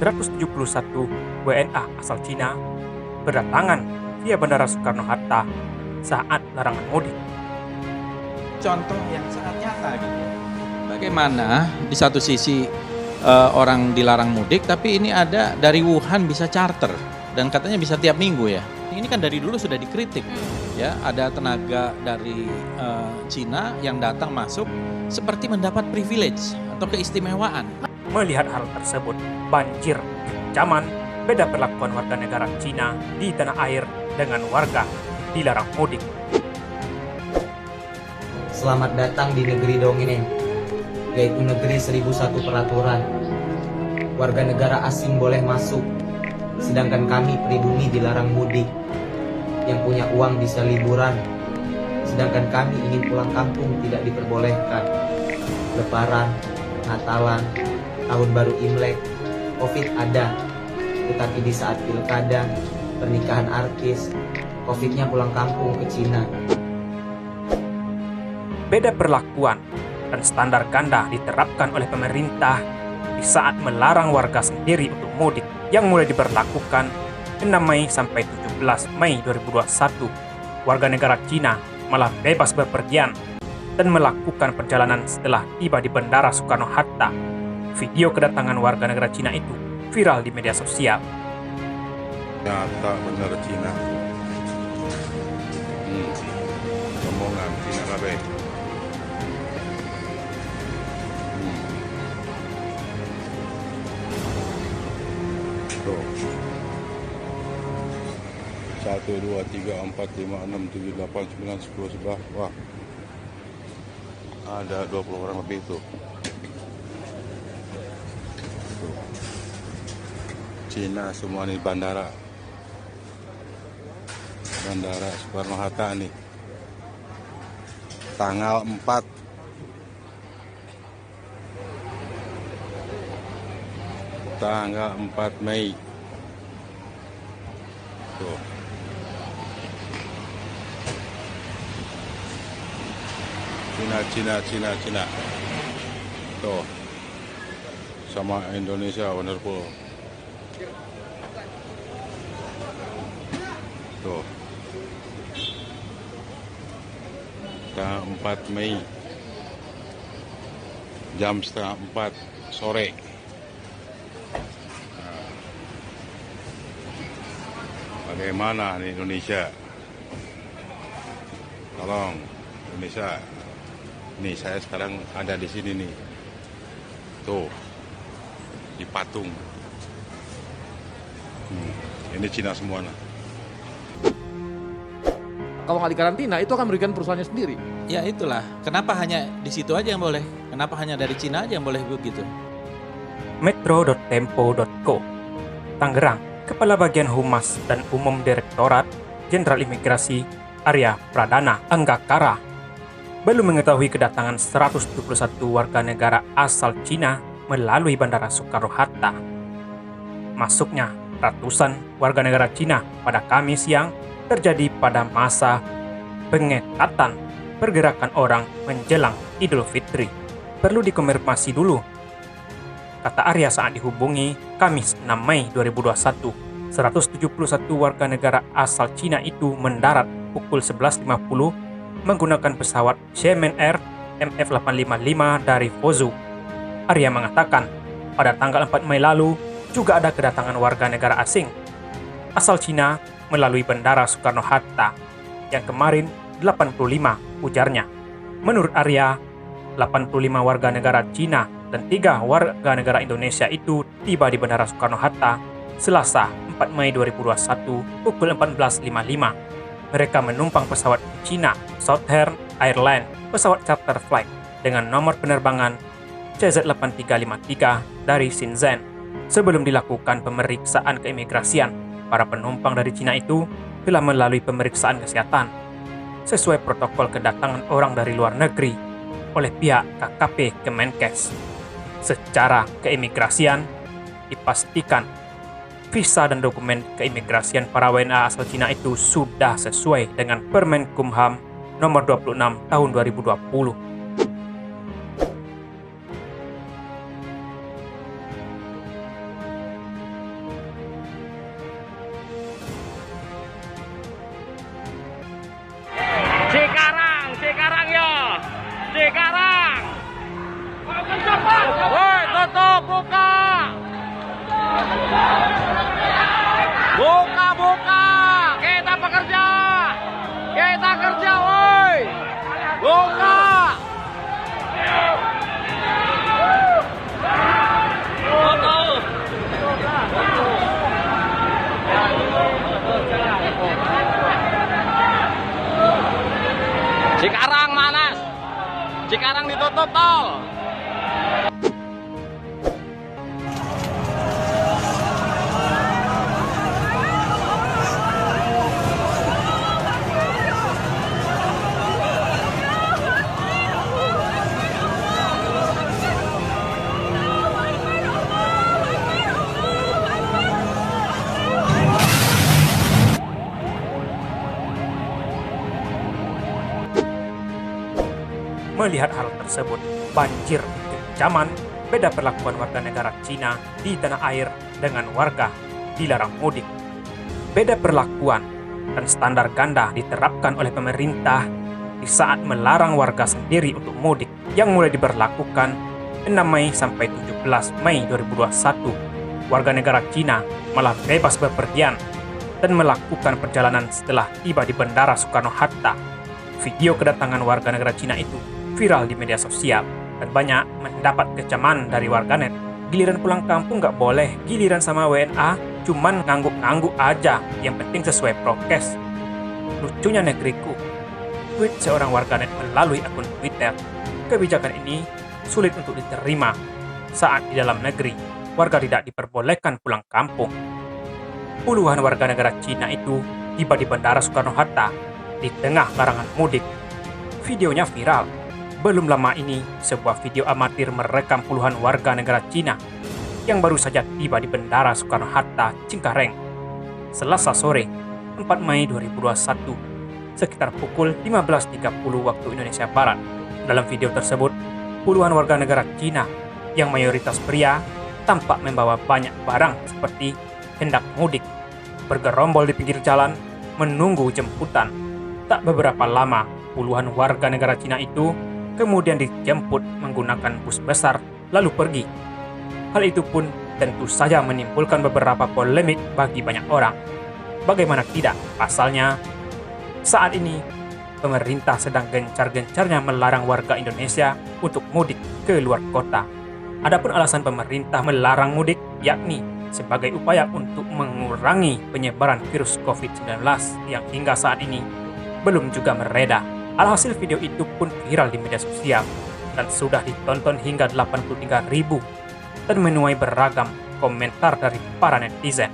171 WNA asal Cina berdatangan via Bandara Soekarno-Hatta saat larangan mudik. Contoh yang sangat nyata gitu. Bagaimana di satu sisi orang dilarang mudik, tapi ini ada dari Wuhan bisa charter dan katanya bisa tiap minggu ya. Ini kan dari dulu sudah dikritik ya, ada tenaga dari Cina yang datang masuk seperti mendapat privilege atau keistimewaan. Melihat hal tersebut, banjir ancaman beda perlakuan warga negara Cina di tanah air dengan warga dilarang mudik. Selamat datang di negeri dongeng, yaitu negeri 1001 peraturan. Warga negara asing boleh masuk, sedangkan kami pribumi dilarang mudik. Yang punya uang bisa liburan, sedangkan kami ingin pulang kampung tidak diperbolehkan. Lebaran, Natalan, Tahun Baru Imlek, Covid ada, tetapi di saat pilkada, pernikahan artis, Covid-nya pulang kampung ke Cina. Beda perlakuan dan standar ganda diterapkan oleh pemerintah di saat melarang warga sendiri untuk mudik yang mulai diberlakukan 6 Mei sampai 17 Mei 2021. Warga negara Cina malah bebas bepergian dan melakukan perjalanan setelah tiba di Bandara Soekarno-Hatta. Video kedatangan warga negara Cina itu viral di media sosial. Nyata bener Cina. Omongan Cina kabeh. Tuh. 1, 2, 3, 4, 5, 6, 7, 8, 9, 10, 11. Wah. Ada 20 orang lebih tuh. Cina semua nih bandara Soekarno-Hatta nih tanggal 4 Mei tuh. Cina tuh sama Indonesia wonderful. Tuh. Tanggal 4 Mei jam 3:30 sore. Nah, bagaimana nih Indonesia? Tolong Indonesia. Nih saya sekarang ada di sini nih. Tuh. Di patung. Ini Cina semua nah. Kalau nggak dikarantina itu akan merugikan perusahaannya sendiri. Ya itulah, kenapa hanya di situ aja yang boleh? Kenapa hanya dari Cina aja yang boleh begitu? Metro.tempo.co Tangerang, Kepala Bagian Humas dan Umum Direktorat Jenderal Imigrasi Arya Pradana Anggakara belum mengetahui kedatangan 171 warga negara asal Cina melalui Bandara Soekarno-Hatta. Masuknya ratusan warga negara Cina pada Kamis siang terjadi pada masa pengetatan pergerakan orang menjelang Idul Fitri. Perlu dikonfirmasi dulu, kata Arya saat dihubungi Kamis 6 Mei 2021. 171 warga negara asal Cina itu mendarat pukul 11.50 menggunakan pesawat Xiamen Air MF855 dari Fuzhou. Arya mengatakan, pada tanggal 4 Mei lalu juga ada kedatangan warga negara asing asal Cina melalui Bandara Soekarno-Hatta yang kemarin 85, ujarnya. Menurut Arya, 85 warga negara Cina dan 3 warga negara Indonesia itu tiba di Bandara Soekarno-Hatta Selasa 4 Mei 2021 pukul 14.55. Mereka menumpang pesawat Cina Southern Airlines, pesawat charter flight dengan nomor penerbangan CZ8353 dari Shenzhen. Sebelum dilakukan pemeriksaan keimigrasian, para penumpang dari Cina itu telah melalui pemeriksaan kesehatan sesuai protokol kedatangan orang dari luar negeri oleh pihak KKP Kemenkes. Secara keimigrasian, dipastikan visa dan dokumen keimigrasian para WNA asal Cina itu sudah sesuai dengan Permen Kumham nomor 26 tahun 2020. sekarang ditutup tol. Melihat hal tersebut, banjir kekejaman, beda perlakuan warga negara Cina di tanah air dengan warga dilarang mudik. Beda perlakuan dan standar ganda diterapkan oleh pemerintah di saat melarang warga sendiri untuk mudik yang mulai diberlakukan 6 Mei sampai 17 Mei 2021. Warga negara Cina malah bebas bepergian dan melakukan perjalanan setelah tiba di Bandara Soekarno-Hatta. Video kedatangan warga negara Cina itu viral di media sosial dan banyak mendapat kecaman dari warganet. Giliran pulang kampung nggak boleh, giliran sama WNA cuman ngangguk-ngangguk aja, yang penting sesuai prokes. Lucunya negeriku, tweet seorang warganet melalui akun Twitter. Kebijakan ini sulit untuk diterima saat di dalam negeri warga tidak diperbolehkan pulang kampung. Puluhan warga negara Cina itu tiba di Bandara Soekarno-Hatta di tengah larangan mudik. Videonya viral. Belum lama ini, sebuah video amatir merekam puluhan warga negara Cina yang baru saja tiba di Bandara Soekarno-Hatta, Cengkareng, Selasa sore, 4 Mei 2021, sekitar pukul 15.30 waktu Indonesia Barat. Dalam video tersebut, puluhan warga negara Cina yang mayoritas pria tampak membawa banyak barang seperti hendak mudik, bergerombol di pinggir jalan, menunggu jemputan. Tak beberapa lama, puluhan warga negara Cina itu kemudian dijemput menggunakan bus besar lalu pergi. Hal itu pun tentu saja menimbulkan beberapa polemik bagi banyak orang. Bagaimana tidak, pasalnya saat ini pemerintah sedang gencar-gencarnya melarang warga Indonesia untuk mudik ke luar kota. Adapun alasan pemerintah melarang mudik yakni sebagai upaya untuk mengurangi penyebaran virus COVID-19 yang hingga saat ini belum juga mereda. Alhasil video itu pun viral di media sosial dan sudah ditonton hingga 83.000 dan menuai beragam komentar dari para netizen.